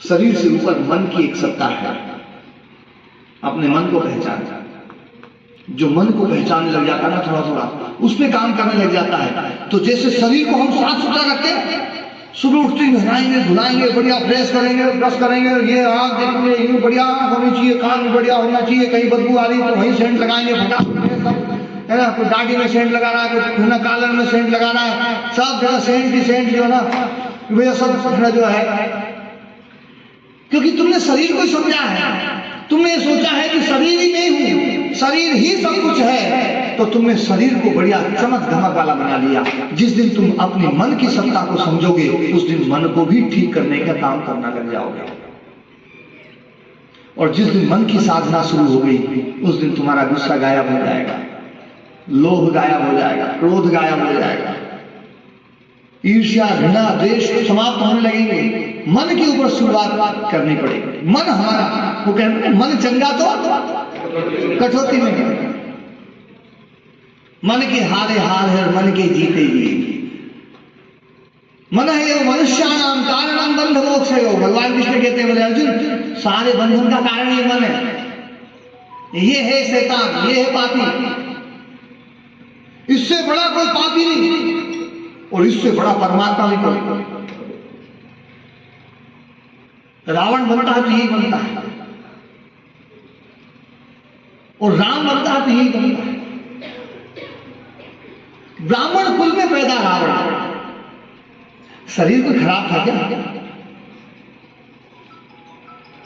शरीर से ऊपर मन की एक सत्ता है। अपने मन को पहचान, जो मन को पहचानने लग जाता है ना, थोड़ा थोड़ा उस पर काम करने लग जाता है। तो जैसे शरीर को हम साफ सुथरा रखते हैं, सुबह उठते ही नहाएंगे धुलाएंगे, बढ़िया फ्रेश करेंगे, ब्रश करेंगे, ये आँख देखेंगे यूँ बढ़िया आँख होनी चाहिए, कान भी बढ़िया होना चाहिए, कहीं बदबू आ रही तो वहीं सेंट लगाएंगे फटाफट सब, है ना। कोई दाढ़ी में सेंट लगाना है, कोई कॉलर में सेंट लगाना है, सब जगह सेंट की सेंट जो है ना, भैया सब जो है, क्योंकि तुमने शरीर को समझा है, तुमने सोचा है कि शरीर ही नहीं हूं, शरीर ही सब कुछ है, तो तुमने शरीर को बढ़िया चमक धमक वाला बना लिया। जिस दिन तुम अपने मन की सत्ता को समझोगे, उस दिन मन को भी ठीक करने का काम करना लग जाओगे। और जिस दिन मन की साधना शुरू हो गई, उस दिन तुम्हारा गुस्सा गायब हो जाएगा, लोभ गायब हो जाएगा, क्रोध गायब हो जाएगा, ईर्ष्या घृणा द्वेष समाप्त होने लगेंगे। मन के ऊपर शुरुआत करनी पड़ेगी। मन हमारा, वो कहते हैं मन चंगा तो कठौती में, मन के हारे हार है और मन के जीते जीते। मन है यो मनुष्याणाम कारणम बंध मोक्ष है। भगवान कृष्ण कहते हैं, बोले अर्जुन सारे बंधन का कारण ये मन है, ये है शैतान, ये है पापी, इससे बड़ा कोई पापी नहीं और इससे बड़ा परमात्मा भी कोई। रावण बनता है तो यही बनता है, और राम बनता है तो यही बनता है। ब्राह्मण कुल में पैदा रावण, शरीर कोई खराब था क्या?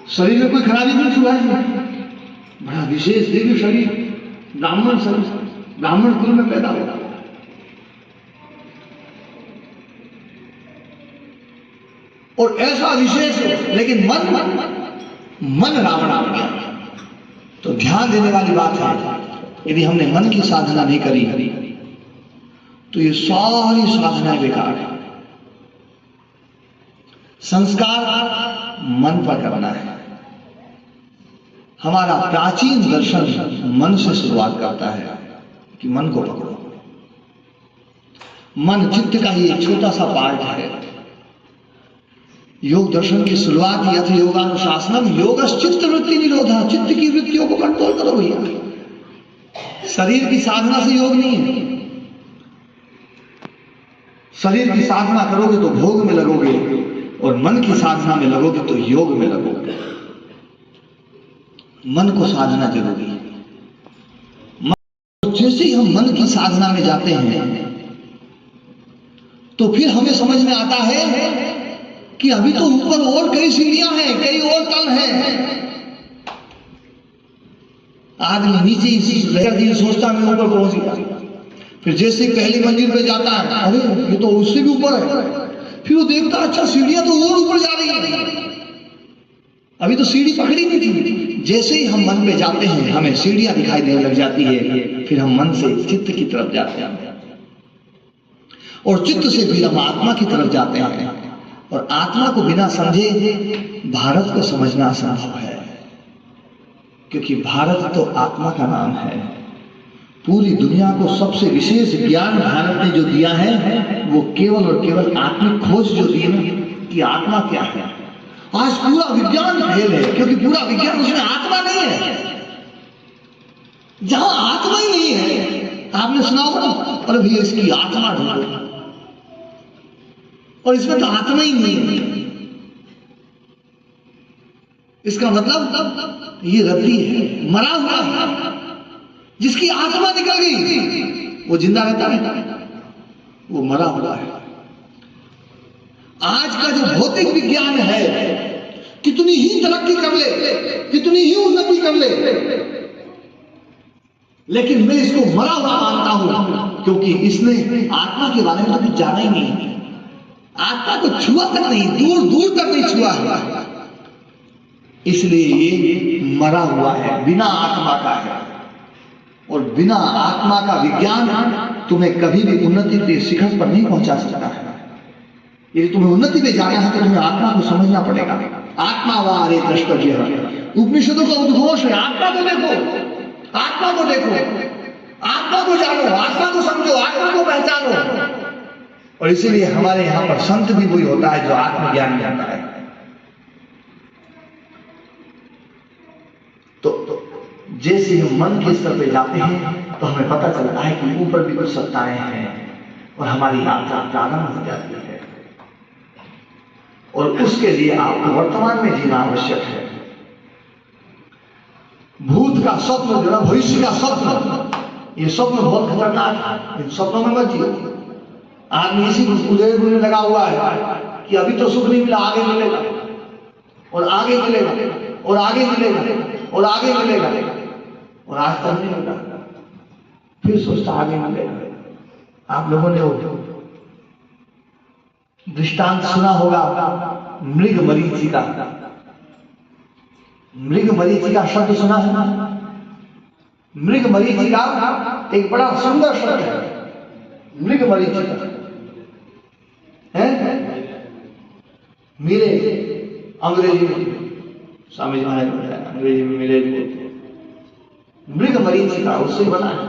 शरीर में कोई खराबी नहीं हुआ है, बड़ा विशेष दिव्य शरीर, ब्राह्मण शरीर, ब्राह्मण कुल में पैदा होता। और ऐसा विशेष, लेकिन मन रावण आ गया। तो ध्यान देने वाली बात है, यदि हमने मन की साधना नहीं करी तो ये सारी साधनाएं बेकार है। संस्कार मन पर करना है। हमारा प्राचीन दर्शन मन से शुरुआत करता है कि मन को पकड़ो। मन चित्त का ही एक छोटा सा पार्ट है। योग दर्शन की शुरुआत यथ योगानुशासनम योगश्चित्त वृत्ति निरोधा। चित्त की वृत्तियों को कंट्रोल करो भैया। शरीर की साधना से योग नहीं है। शरीर की साधना करोगे तो भोग में लगोगे, और मन की साधना में लगोगे तो योग में लगोगे। मन को साधना जरूरी है। जैसे ही हम मन की साधना में जाते हैं तो फिर हमें समझ में आता है कि अभी तो ऊपर और कई सीढ़ियां हैं, कई और तल हैं। आदमी नीचे ही सोचता मैं ऊपर पहुंच गया, फिर जैसे ही पहली मंजिल पे जाता है, अरे ये तो उससे भी ऊपर है, फिर वो देखता अच्छा सीढ़ियां तो और ऊपर जा रही है, अभी तो सीढ़ी पकड़ी नहीं थी। जैसे ही हम मन पे जाते हैं हमें सीढ़ियां दिखाई देने लग जाती है, फिर हम मन से चित्त की तरफ जाते हैं, और चित्त से फिर हम आत्मा की तरफ जाते हैं। और आत्मा को बिना समझे भारत को समझना असंभव है, क्योंकि भारत तो आत्मा का नाम है। पूरी दुनिया को सबसे विशेष ज्ञान भारत ने जो दिया है वो केवल और केवल आत्मिक खोज जो दी ना कि आत्मा क्या है। आज पूरा विज्ञान फेल है, क्योंकि पूरा विज्ञान उसमें आत्मा नहीं है। जहां आत्मा ही नहीं है, आपने सुना होगा अरे भैया इसकी आत्मा ढूंढो, और इसमें तो आत्मा ही नहीं है। इसका मतलब ये रद्दी है, मरा हुआ है। जिसकी आत्मा निकल गई वो जिंदा रहता है, वो मरा हुआ है। आज का जो भौतिक विज्ञान है, कितनी ही तरक्की कर ले, कितनी ही उन्नति कर ले, लेकिन मैं इसको मरा हुआ मानता हूं, क्योंकि इसने आत्मा के बारे में तो कुछ जाना ही नहीं, आत्मा को छुआ तक नहीं, दूर दूर तक नहीं छुआ है। इसलिए ये मरा हुआ है, बिना आत्मा का है। और बिना आत्मा का विज्ञान तुम्हें कभी भी उन्नति के शिखर पर नहीं पहुंचा सकता है। यदि तुम्हें उन्नति में जाना है तो तुम्हें आत्मा को समझना पड़ेगा। आत्मा वारे द्रष्टव्य, उपनिषदों का उद्घोष है। आत्मा को देखो, आत्मा को देखो, आत्मा को जानो, आत्मा को समझो, आत्मा को पहचानो। और इसीलिए हमारे यहाँ पर संत भी वही होता है जो आत्मज्ञान जाता है। जैसे हम मन के स्तर पे जाते हैं तो हमें पता चलता है कि ऊपर भी कुछ सत्ताएं हैं और हमारी यात्रा प्रारंभ हो जाती है। और उसके लिए आपको वर्तमान में जीना आवश्यक है। भूत का स्वप्न जो है, भविष्य का स्वप्न, ये स्वप्न बहुत खतरनाक है। इन स्वप्नों में मत जियो। आदमी इसी उधेड़ में लगा हुआ है कि अभी तो सुख नहीं मिला, आगे मिलेगा और आगे मिलेगा और आगे मिलेगा और आगे मिलेगा, और आज तक नहीं मिला, फिर सोचता आगे मिलेगा। आप लोगों ने वो दृष्टांत सुना होगा मृग मरीचिका। मृग मरीचिका शब्द सुना है? मृग मरीचिका एक बड़ा सुंदर शब्द है। मृग मरीचिका है मिले, अंग्रेजी में स्वामी जी महाराज ने अंग्रेजी में मिले बोलते हैं। मृग मरीचिका उससे बना है।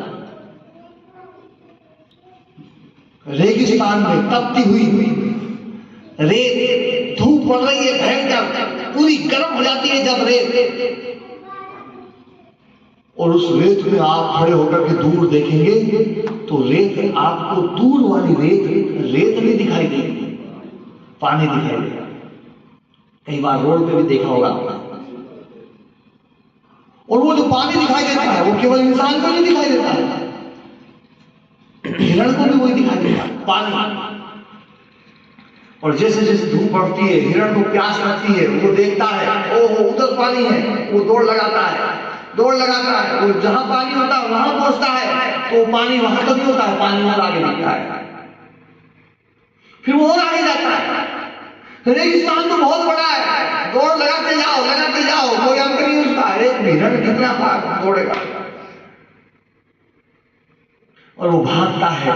रेगिस्तान में तपती हुई रेत, धूप पड़ रही है भयंकर, पूरी गर्म हो जाती है जब रेत, और उस रेत में आप खड़े होकर के दूर देखेंगे तो रेत आपको दूर वाली रेत नहीं दिखाई देगी, पानी दिखाई देगा। कई बार रोड पे भी देखा होगा। और वो जो पानी दिखाई देता है वो केवल इंसान को नहीं दिखाई देता है, हिरण को भी वही दिखाई देता है, पानी। और जैसे जैसे धूप बढ़ती है, हिरण को प्यास लगती है, वो देखता है ओहो उधर पानी है, वो दौड़ लगाता है। वो जहां पानी होता है वहां पहुंचता है तो पानी वहां तो नहीं होता है, पानी और आगे दिखता है, फिर वो और आगे जाता है। रेगिस्तान तो बहुत बड़ा है, दौड़ लगाते जाओ, कोई अंक नहीं उसका। एक हिरण कितना दौड़ेगा? और वो भागता है,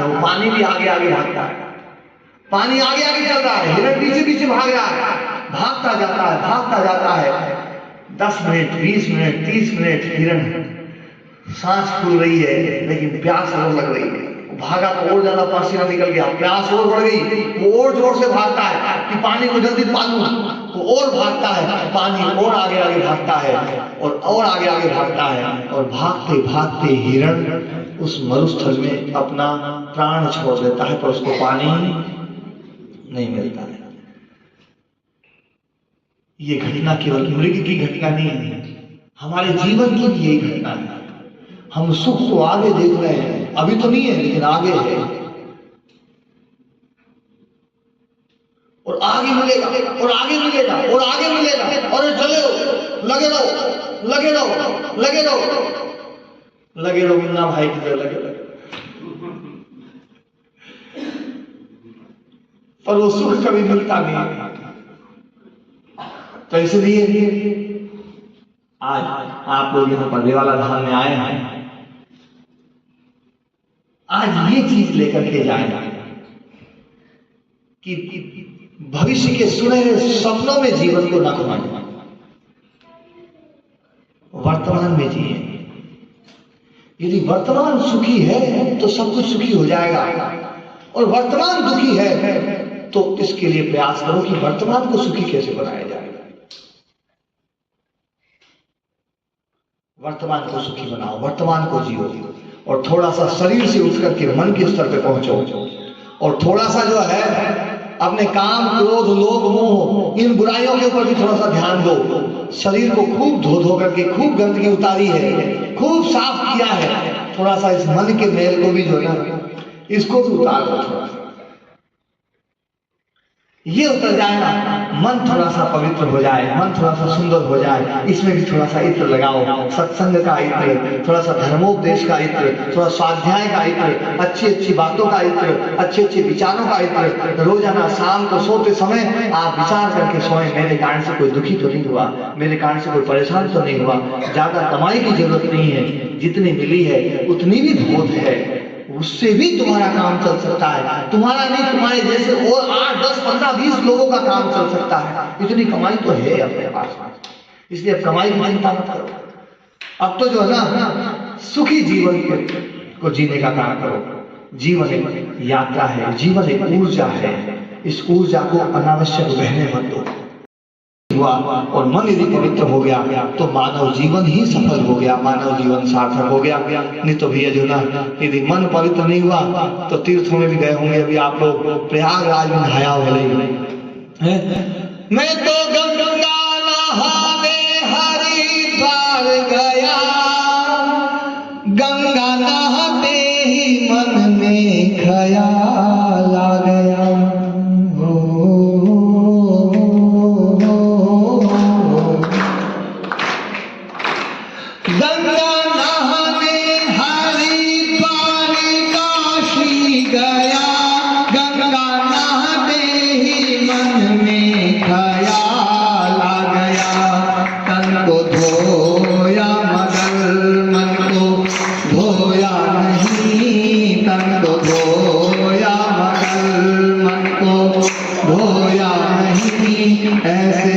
वो पानी भी आगे भागता है, पानी आगे चल रहा है, हिरण पीछे भाग रहा है, भागता जाता है। 10 मिनट, 20 मिनट, 30 मिनट हिरण सांस फूल रही है, लेकिन प्यास और लग रही है। भागा तो और ज्यादा पसीना निकल गया, प्यास और बढ़ गई, वो और जोर से भागता है कि पानी को जल्दी पालूं। वो और भागता है, पानी और आगे भागता है और आगे भागता है, और भागते हिरण उस मरुस्थल में अपना प्राण छोड़ देता है, पर उसको पानी नहीं मिलता है। ये घटना केवल मृग की घटना नहीं है, हमारे जीवन की भी यही घटना है। हम सुख को आगे देख रहे हैं, अभी तो नहीं है लेकिन आगे है, और आगे मिलेगा और आगे मिलेगा और आगे मिलेगा, और चले लगे रहो मुन्ना भाई की तरह लगे। पर वो सुख कभी मिलता नहीं। तो इसलिए आज आप लोग यहाँ पर देवाला धाम में आए हैं, आज ये चीज लेकर के जाएगा कि भविष्य के सुनहरे सपनों में जीवन को न खोना, वर्तमान में जिए। यदि वर्तमान सुखी है तो सब कुछ सुखी हो जाएगा, और वर्तमान दुखी है तो इसके लिए प्रयास करो कि वर्तमान को सुखी कैसे बनाया जाए। वर्तमान को सुखी बनाओ, वर्तमान को जियो, और थोड़ा सा शरीर से उठ करके मन के स्तर पे पहुंचो, और थोड़ा सा जो है अपने काम, क्रोध, लोभ, मोह, इन बुराइयों के ऊपर भी थोड़ा सा ध्यान दो। शरीर को खूब धो करके खूब गंदगी उतारी है, खूब साफ किया है, थोड़ा सा इस मन के मैल को भी जो है इसको भी उतार दो। थोड़ा सा ये उतर जाए ना, मन थोड़ा सा पवित्र हो जाए, मन थोड़ा सा सुंदर हो जाए, इसमें भी थोड़ा सा इत्र लगाओ, सत्संग का इत्र, थोड़ा सा धर्मोपदेश का इत्र, थोड़ा स्वाध्याय का इत्र, अच्छी बातों का इत्र, अच्छे विचारों का इत्र। रोजाना शाम को सोते समय आप विचार करके सोए, मेरे कारण से कोई दुखी तो नहीं हुआ, मेरे कारण से कोई परेशान तो नहीं हुआ, ज्यादा कमाई की जरूरत नहीं है, जितनी मिली है उतनी भी बहुत है, उससे भी तुम्हारा काम चल सकता है। तुम्हारा नहीं, तुम्हारे जैसे और 8, 10, 15, 20 लोगों का काम चल सकता है। इतनी कमाई तो है अपने पास, इसलिए अब कमाई की चिंता मत करो। अब तो जो है ना सुखी जीवन को जीने का काम करो। जीवन एक यात्रा है, जीवन एक ऊर्जा है, इस ऊर्जा को अनावश्यक बहने मत दो। हुआ और मन यदि पवित्र हो गया तो मानव जीवन ही सफल हो गया, मानव जीवन सार्थक हो गया। नहीं तो भैया जो ना यदि मन पवित्र नहीं हुआ तो तीर्थों में भी गए होंगे, अभी आप लोग प्रयागराज में नहाया होगा। मैं तो गंगा नहाने हरिद्वार गया, गंगा नहाते ही मन में ख्याल आ गया। गंगा नहाने हरिद्वार काशी गया, गंगा नहाते ही मन में ख्याल आ गया। तन को धोया मगर मन को धोया नहीं, तन को धोया मगर मन को धोया नहीं, ऐसे